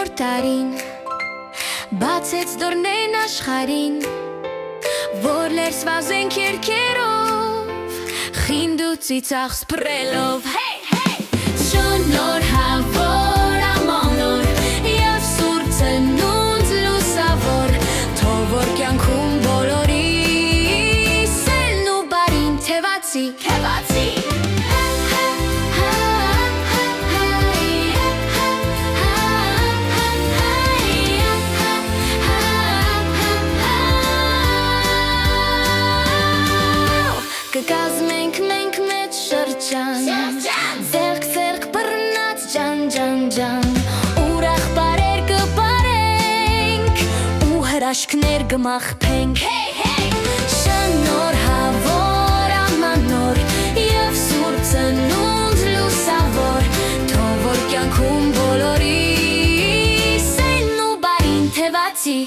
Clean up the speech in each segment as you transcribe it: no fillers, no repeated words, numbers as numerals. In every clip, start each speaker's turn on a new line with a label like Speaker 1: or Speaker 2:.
Speaker 1: նոր տարին բացեց դռներն աշխարհին, որ լերսվազենք երգերով, խինդ ու ծիծաղ սփռելով։ Շնորհավոր ամեն օր և սուրբ ծնունդ լուսավոր, թող որ կյանքում բոլորիս սելն ու բարին թևացի։ Կկազմենք մենք մեծ շրջան, ձեռք բռնած ջան, ուրախ բարեր կպարենք ու հրաշքներ կմաղթենք։ Շնորհավոր ամեն օր և սուրբ ծնունդ լուսավոր, թող որ կյանքում բոլորիս սելն ու բարին թևացի։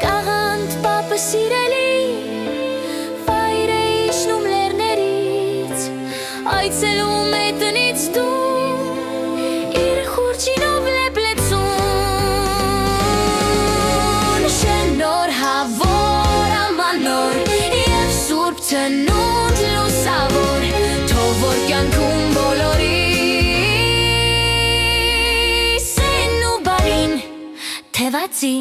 Speaker 1: Կաղանդ պապը սիրելի, այցելում է տնից տուն, իր խուրջինով լեփլեցուն։ Շնորհավոր ամեն օր և սուրբ ծնունդ լուսավոր, թող որ կյանքում բոլորիս սելն ու բարին թևացի։